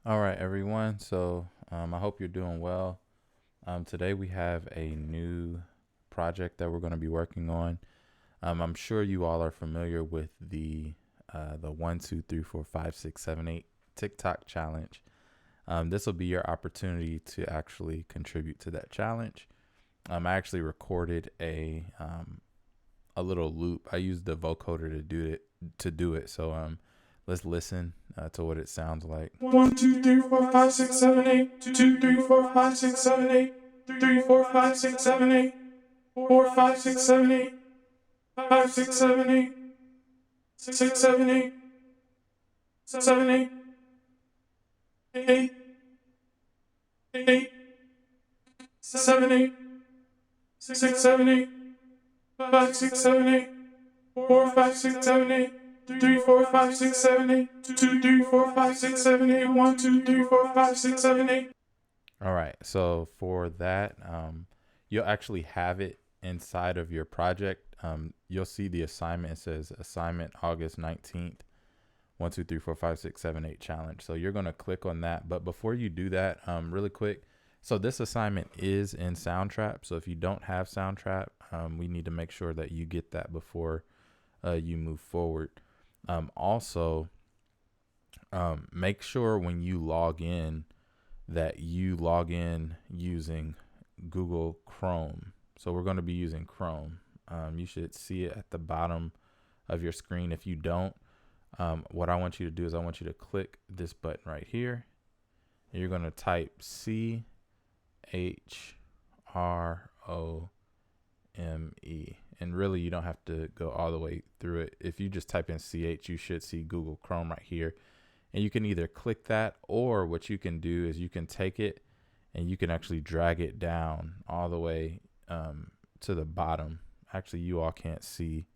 All right, everyone. I hope you're doing well. Today we have a new project that we're going to be working on. I'm sure you all are familiar with the 1, 2, 3, 4, 5, 6, 7, 8 TikTok challenge. This will be your opportunity to actually contribute to that challenge. I actually recorded a little loop. I used the vocoder to do it. Let's listen to what it sounds like. 1, 2, 3, 4, 5, 6, 7, 8. 2, 3, 4, 5, 6, 7, 8. 3, 4, 5, 6, 7, 8. 4, 5, 6, 7, 8. 5, 6, 7, 8. 6, 7, 8. 7, 8. 8. 8. 7, 8. 6, 7, 8. 5, 6, 7, 8. 4, 5, 6, 7, 8. 3, 4, 5, 6, 7, 8. 2, 3, 4, 5, 6, 7, 8. 1, 2, 3, 4, 5, 6, 7, 8. All right. So for that, you'll actually have it inside of your project. You'll see the assignment. It says assignment August 19th, 1, 2, 3, 4, 5, 6, 7, 8 challenge. So you're going to click on that. But before you do that, really quick. So this assignment is in Soundtrap. So if you don't have Soundtrap, we need to make sure that you get that before you move forward. Also, make sure when you log in that you log in using Google Chrome. So we're going to be using Chrome. You should see it at the bottom of your screen. If you don't, what I want you to do is I want you to click this button right here. And you're going to type CHROME. And really, you don't have to go all the way through it. If you just type in CH, you should see Google Chrome right here. And you can either click that, or what you can do is you can take it and you can actually drag it down all the way to the bottom. Actually, you all can't see.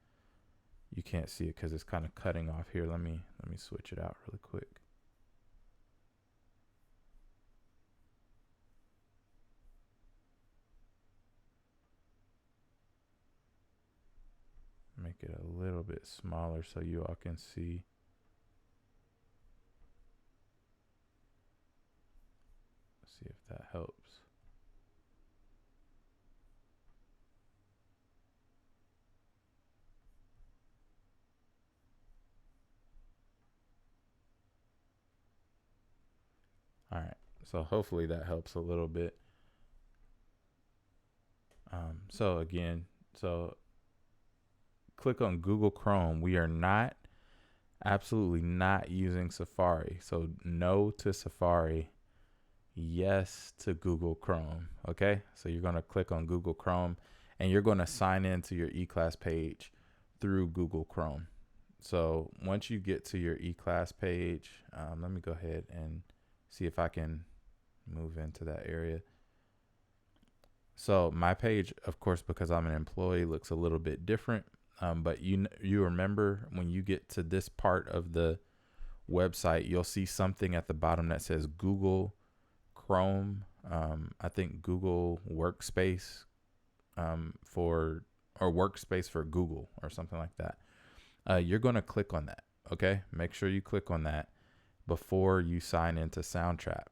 You can't see it because it's kind of cutting off here. Let me switch it out really quick. Make it a little bit smaller so you all can see. See if that helps. All right. So hopefully that helps a little bit. So again, so click on Google Chrome. We are absolutely not using Safari. So no to Safari, yes to Google Chrome. Okay. So you're going to click on Google Chrome and you're going to sign into your eClass page through Google Chrome. So once you get to your eClass page, let me go ahead and see if I can move into that area. So my page, of course, because I'm an employee, looks a little bit different. But you remember when you get to this part of the website, you'll see something at the bottom that says Google Chrome. I think Google Workspace or Workspace for Google or something like that. You're going to click on that. Okay, make sure you click on that before you sign into Soundtrap.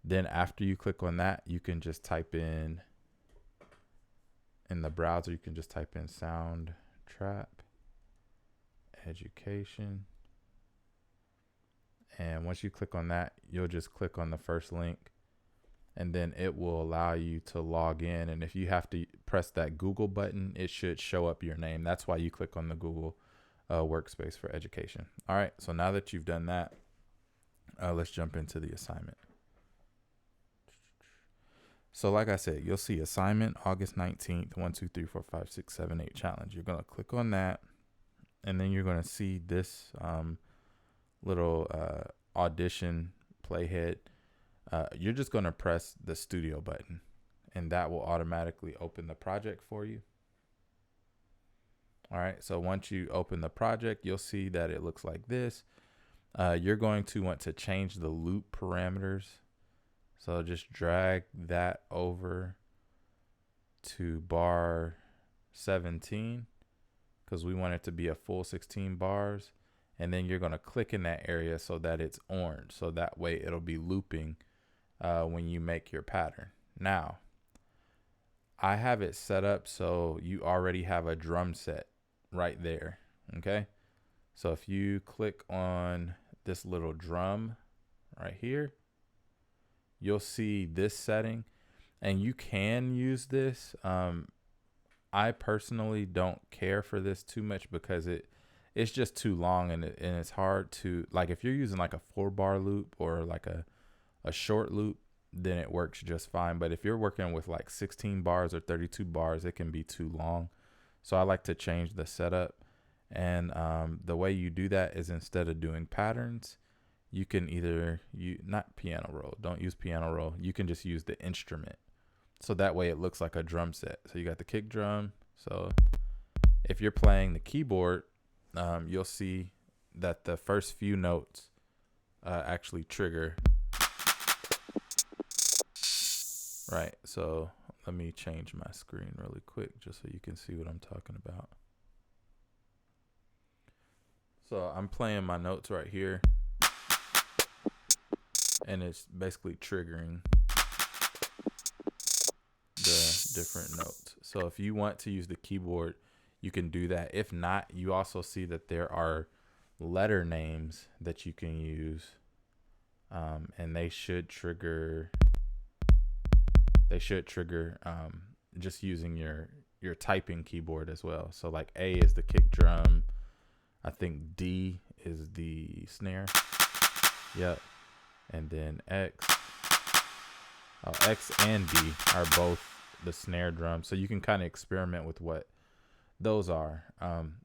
Then after you click on that, you can just type in the browser. You can just type in Soundtrap Education. And once you click on that, you'll just click on the first link and then it will allow you to log in. And if you have to press that Google button, it should show up your name. That's why you click on the Google Workspace for Education. All right. So now that you've done that, let's jump into the assignment. So like I said, you'll see assignment August 19th, 1, 2, 3, 4, 5, 6, 7, 8 challenge. You're going to click on that. And then you're going to see this little audition playhead. You're just going to press the studio button and that will automatically open the project for you. All right. So once you open the project, you'll see that it looks like this. You're going to want to change the loop parameters. So just drag that over to bar 17 because we want it to be a full 16 bars. and then you're going to click in that area so that it's orange. So that way it'll be looping when you make your pattern. Now, I have it set up so you already have a drum set right there. Okay. So if you click on this little drum right here, you'll see this setting, and you can use this. I personally don't care for this too much because it's just too long, and it's hard to, like, if you're using like a 4-bar loop or like a short loop, then it works just fine. But if you're working with like 16 bars or 32 bars, it can be too long. So I like to change the setup. And the way you do that is, instead of doing patterns, you can either not piano roll. Don't use piano roll. You can just use the instrument. So that way it looks like a drum set. So you got the kick drum. So if you're playing the keyboard, you'll see that the first few notes actually trigger. Right. So let me change my screen really quick just so you can see what I'm talking about. So I'm playing my notes right here, and it's basically triggering the different notes. So if you want to use the keyboard, you can do that. If not, you also see that there are letter names that you can use, and they should trigger just using your typing keyboard as well. So like A is the kick drum. I think D is the snare. Yep. And then X and D are both the snare drum. So you can kind of experiment with what those are.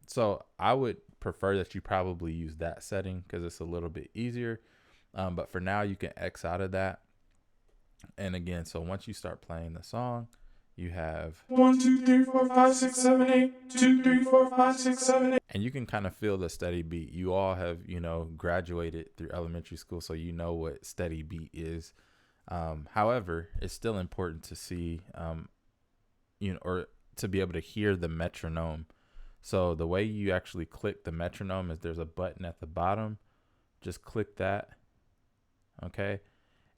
So I would prefer that you probably use that setting because it's a little bit easier. But for now, you can X out of that. And again, so once you start playing the song, you have 1, 2, 3, 4, 5, 6, 7, 8. 2, 3, 4, 5, 6, 7, 8. And you can kind of feel the steady beat. You all have, graduated through elementary school, so you know what steady beat is. However, it's still important to see, or to be able to hear the metronome. So the way you actually click the metronome is there's a button at the bottom. Just click that. Okay.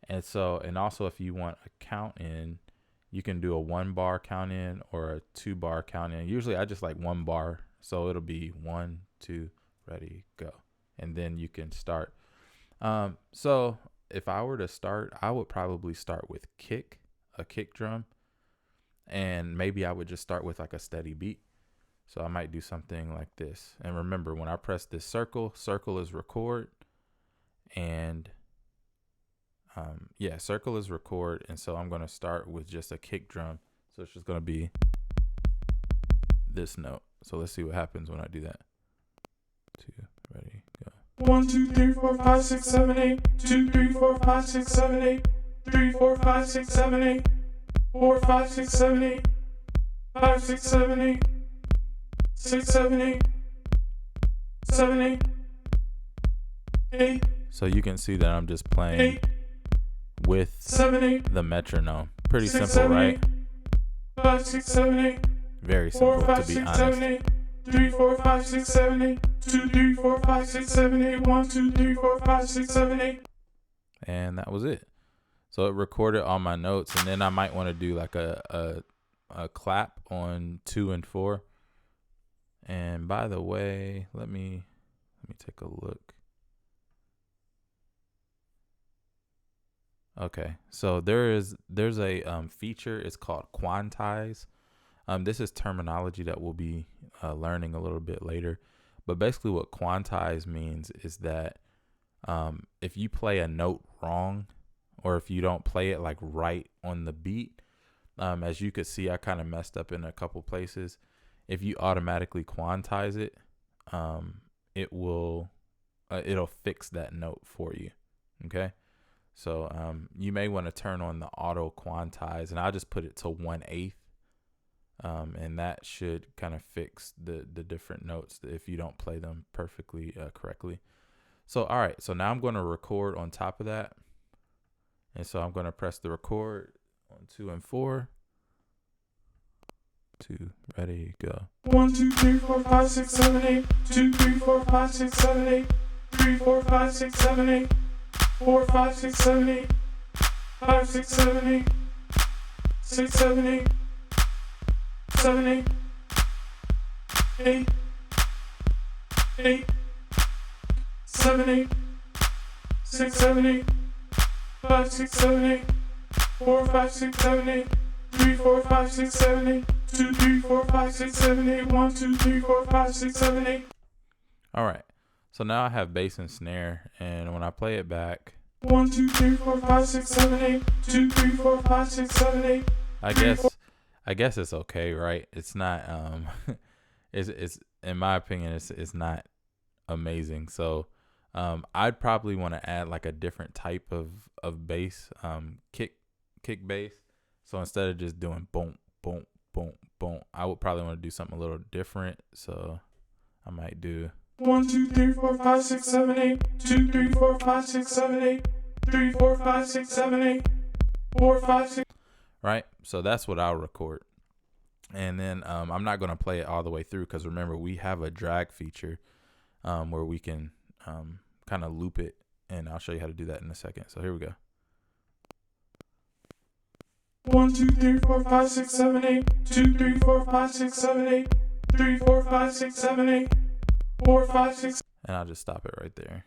And also if you want a count in, you can do a 1-bar count in or a 2-bar count in. Usually I just like 1 bar. So it'll be 1, 2, ready, go. And then you can start. So if I were to start, I would probably start with a kick drum. And maybe I would just start with like a steady beat. So I might do something like this. And remember, when I press this circle is record. And circle is record. And so I'm going to start with just a kick drum. So it's just going to be this note. So let's see what happens when I do that. 2, ready, go. 1, 2, 3, 4, 5, 6, 7, 8. 2, 3, 4, 5, 6, 7, 8. 3, 4, 5, 6, 7, 8. 4, 5, 6, 7, 8. 5, 6, 7, 8. 6, 7, 8. 7, 8. 8. So you can see that I'm just playing 8. with 7, 8. the metronome. Pretty 6, simple, 7, right? 8. 5, 6, 7, 8. Very 4, simple, 5, to be 6, honest. 7, 8. 3, 4, 5, 6, 7, 8. 2, 3, 4, 5, 6, 7, 8. 1, 2, 3, 4, 5, 6, 7, 8. And that was it. So it recorded all my notes, and then I might want to do like a clap on 2 and 4. And by the way, let me take a look. Okay, so there's a feature. It's called Quantize. This is terminology that we'll be learning a little bit later. But basically what quantize means is that if you play a note wrong, or if you don't play it like right on the beat, as you could see, I kind of messed up in a couple places. If you automatically quantize it, it'll fix that note for you. Okay. So you may want to turn on the auto quantize, and I'll just put it to 1/8. And that should kind of fix the different notes if you don't play them perfectly correctly. So, all right. So now I'm going to record on top of that. And so I'm going to press the record on 2 and 4. 2, ready, go. 1, 2, 3, 4, 5, 6, 7, 8. 2, 3, 4, 5, 6, 7, 8. 3, 4, 5, 6, 7, 8. 4, 5, 6, 7, 8. 5, 6, 7, 8. 6, 7, 8. 7, 8. 8. 8. 7, 8. 6, 7, 8. 5, 6, 7, 8. 4, 5, 6, 7, 8. 3, 4, 5, 6, 7, 8. 2, 3, 4, 5, 6, 7, 8. 1, 2, 3, 4, 5, 6, 7, 8. All right. So now I have bass and snare, and when I play it back, 1, 2, 3, 4, 5, 6, 7, 8. 2, 3, 4, 5, 6, 7, 8. I guess it's okay, right? It's not it's in my opinion it's not amazing. So I'd probably want to add like a different type of bass, kick bass. So instead of just doing boom boom boom boom, I would probably want to do something a little different. So I might do 1, 2, 3, 4, 5, 6, 7, 8. 2, 3, 4, 5, 6, 7, 8. 3, 4, 5, 6, 7, 8. 4, 5, 6. right. So that's what I'll record. And then I'm not going to play it all the way through because remember, we have a drag feature where we can kind of loop it. And I'll show you how to do that in a second. So here we go. 1, 2, 3, 4, 5, 6, 7, 8. 2, 3, 4, 5, 6, 7, 8. 3, 4, 5, 6, 7, 8. 4, 5, 6. And I'll just stop it right there.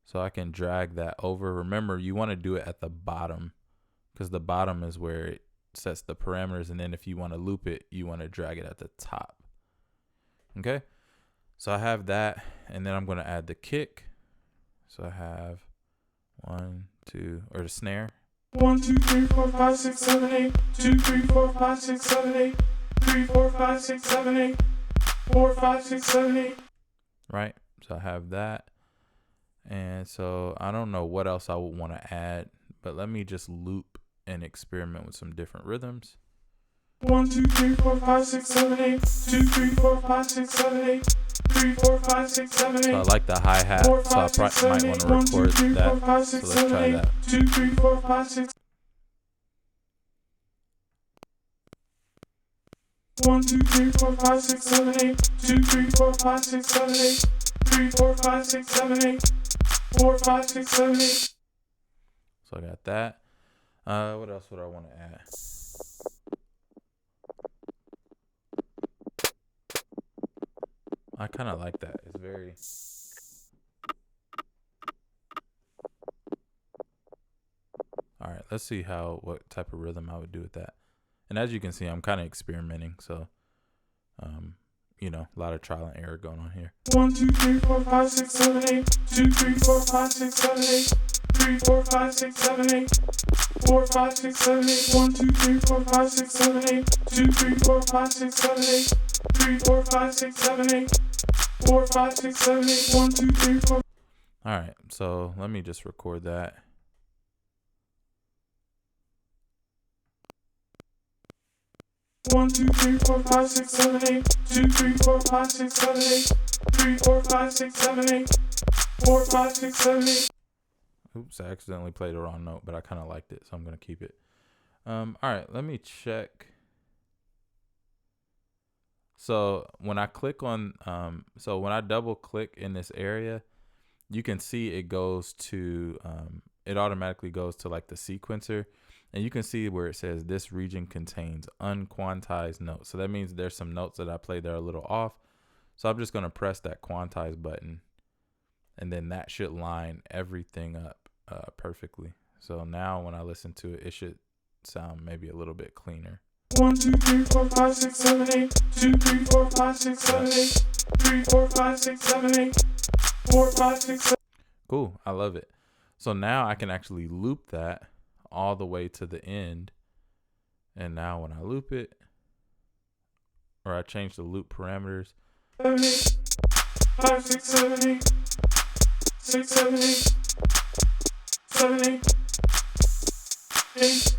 So I can drag that over. Remember, you want to do it at the bottom because the bottom is where it sets the parameters. And then if you want to loop it, you want to drag it at the top. Okay. So I have that. And then I'm going to add the kick. So I have 1, 2, or the snare. 1, 2, 3, 4, 5, 6, 7, 8. 2, 3, 4, 5, 6, 7, 8. 3, 4, 5, 6, 7, 8. 4, 5, 6, 7, 8. Right. So I have that. And so I don't know what else I would want to add, but let me just loop and experiment with some different rhythms. 1, 2, 3, 4, 5, 6, 7, 8. 2, 3, 4, 5, 6, 7, 8. 3, 4, 5, 6, 7, 8. So I like the hi-hat, so I probably might want to record that. So let's try that. 2, 3, 4, 5, 6. 1, 2, 3, 4, 5, 6, 7, 8. 2, 3, 4, 5, 6, 7, 8. 3, 4, 5, 6, 7, 8. 4, 5, 6, 7, 8. So I got that. What else would I want to add? I kind of like that. It's very... All right, let's see what type of rhythm I would do with that. And as you can see, I'm kind of experimenting. So, you know, a lot of trial and error going on here. 1, 2, 3, 4, 5, 6, 7, 8. 2, 3, 4, 5, 6, 7, 8. 3, 4, 5, 6, 7, 8. 4, 5, 6, 7, 8. 1, 2, 3, 4, 5, 6, 7, 8. 2, 3, 4, 5, 6, 7, 8. 3, 4, 5, 6, 7, 8. 4, 5, 6, 7, 8. 1, 2, 3, 4. All right, so let me just record that. One, 2, 3, 4, 5, 6, 7, 8. 2, 3, 4, 5, 6, 7, 8. 3, 4, 5, 6, 7, 8. 4, 5, 6, 7, 8. Oops, I accidentally played the wrong note, but I kind of liked it, so I'm going to keep it. All right, let me check. So when I click on, so when I double click in this area, you can see it goes to, it automatically goes to like the sequencer. And you can see where it says this region contains unquantized notes. So that means there's some notes that I played that are a little off. So I'm just going to press that quantize button. And then that should line everything up perfectly. So now when I listen to it, it should sound maybe a little bit cleaner. 1, 2, 3, 4, 5, 6, 7, 8. 2, 3, 4, 5, 6, 7, 8. 3, 4, 5, 6, 7, 8. 4, 5, 6, 7. Cool. I love it. So now I can actually loop that all the way to the end. And now when I loop it, or I change the loop parameters. 7, 8. 5, 6, 7, 8. 6, 7, 8. 7, 8. 8.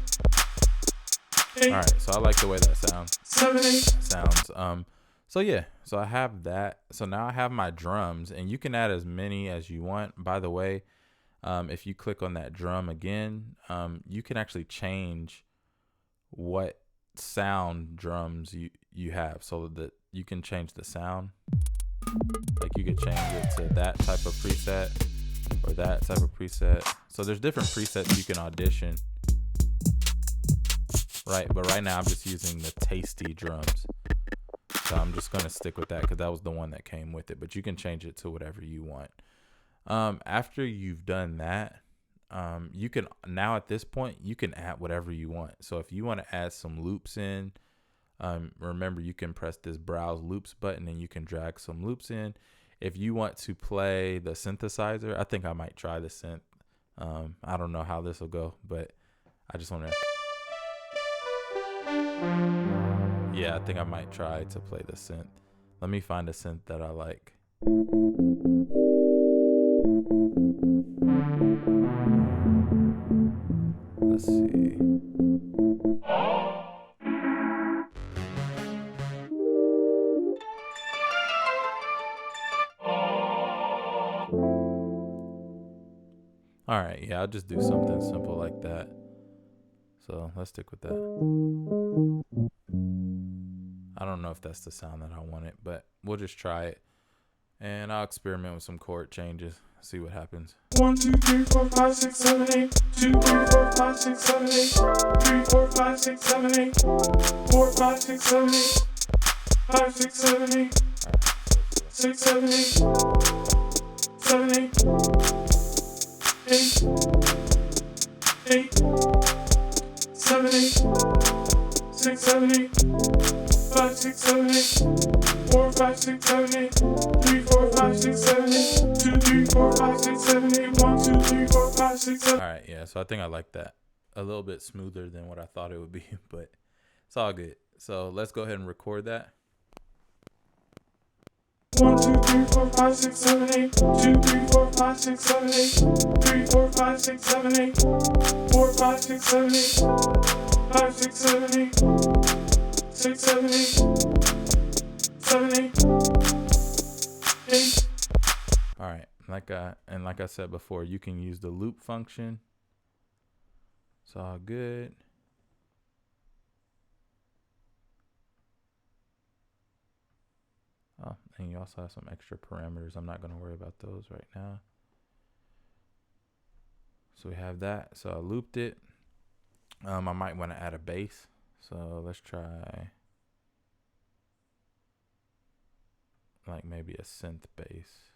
8. All right, so I like the way that sounds. 7, 8. So yeah, so I have that. So now I have my drums, and you can add as many as you want. By the way, if you click on that drum again, you can actually change what sound drums you have, so that you can change the sound. Like you could change it to that type of preset or that type of preset. So there's different presets you can audition. Right, but right now I'm just using the tasty drums. So I'm just gonna stick with that because that was the one that came with it. But you can change it to whatever you want. After you've done that, you can now at this point you can add whatever you want. So if you want to add some loops in, remember you can press this browse loops button and you can drag some loops in. If you want to play the synthesizer, I think I might try the synth. I don't know how this will go, but I just want to. Yeah, I think I might try to play the synth. Let me find a synth that I like. Let's see. All right, yeah, I'll just do something simple like that. So let's stick with that. I don't know if that's the sound that I wanted, but we'll just try it. And I'll experiment with some chord changes, see what happens. 1, 2, 3, 4, 5, 6, 7, 8. 2, 3, 4, 5, 6, 7, 8. 3, 4, 5, 6, 7, 8. 4, 5, 6, 7, 8. 5, 6, 7, 8. 6, 7, 8. 7, 8. 8. 8. 7, 8. 6, 7, 8. 5, 6, 7, 8. 4, 5, 6, 7, 8. 3, 4, 5, 6, 7, 8. 2, 3, 4, 5, 6, 7, 8. 1, 2, 3, 4, 5, 6, 7. All right, yeah, so I think I like that. A little bit smoother than what I thought it would be, but it's all good. So let's go ahead and record that. 1, 2, 3, 4, 5, 6, 7, 8. 2, 3, 4, 5, 6, 7, 8. 3, 4, 5, 6, 7, 8. 4, 5, 6, 7, 8. 5, 6, 7, 8. 6, 7, 8. 7, 8. 8. All right, like I said before, you can use the loop function. It's all good. Oh, and you also have some extra parameters. I'm not going to worry about those right now. So we have that. So I looped it. I might want to add a bass. So let's try like maybe a synth bass.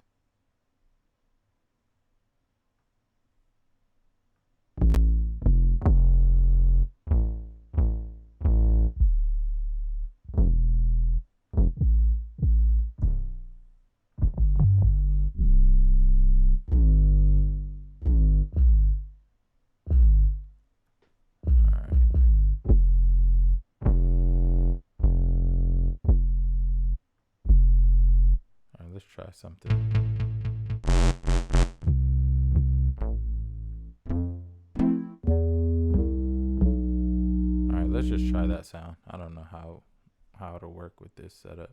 Let's try something. All right, let's just try that sound. I don't know how it'll work with this setup.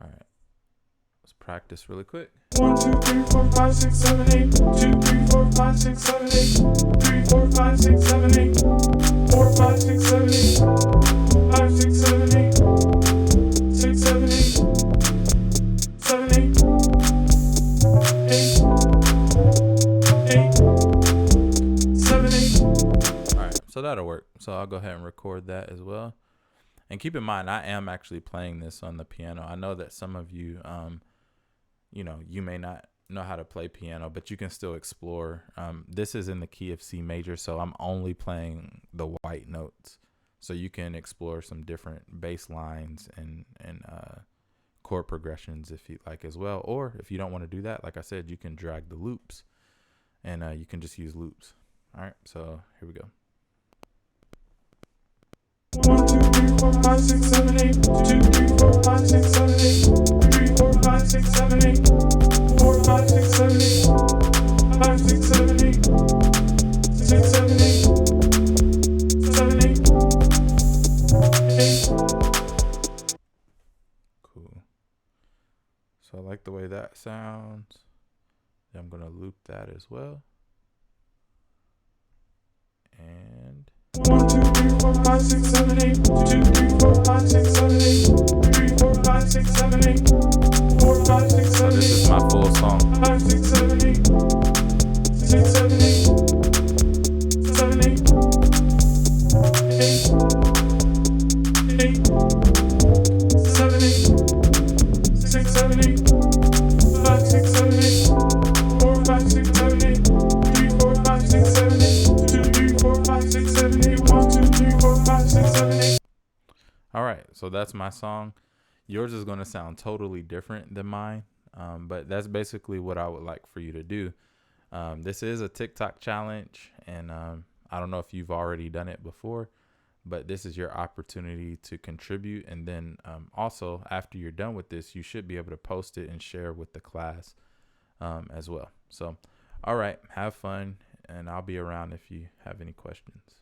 All right, let's practice really quick. 1, 2, 3, 4, 5, 6, 7, 8. 2, 3, 4, 5, 6, 7, 8. 3, 4, 5, 6, 7, 8. 4, 5, 6, 7, 8. 5, 6, 7, 8. 6, 7, 8. 7, 8. 8. 8. 7, 8. All right, so that'll work. So I'll go ahead and record that as well. And keep in mind, I am actually playing this on the piano. I know that some of you, you may not know how to play piano, but you can still explore. This is in the key of C major, so I'm only playing the white notes. So you can explore some different bass lines and chord progressions if you like as well. Or if you don't want to do that, like I said, you can drag the loops and you can just use loops. All right, so here we go. 1, 2, 3, 4, 5, 6, 7, 8. 2, 3, 4, 5, 6, 7, 8. 3, 4, 5, 6, 7, 8. 4, 5, 6, 7, 8. 5, 6, 7, 8. 6, 7, 8. 7, 8. 8. Cool. So I like the way that sounds. I'm going to loop that as well. And 1, 2, 3, 4, 5, 6, 7, 8. 2, 3, 4, 5, 6, 7, 8. 3, 4, 5, 6, 7, 8. 4, 5, 6, 7, 8. This is my full song. 5, 6, 7, 8. 6, 7, 8. 7, 8. 8. 8. 7, 8. 6, 7, 8. 5, 6, 7, 8. 4, 5, 6, 7, 8. 3, 4, 5, 6, 7, 8. 2, 3, 4, 5, 6, 7, 8. 1, 2, 3, 4, 5, 6, 7, 8. All right, so that's my song. Yours is going to sound totally different than mine, but that's basically what I would like for you to do. This is a TikTok challenge, and I don't know if you've already done it before, but this is your opportunity to contribute. And then also, after you're done with this, you should be able to post it and share with the class as well. So, all right, have fun, and I'll be around if you have any questions.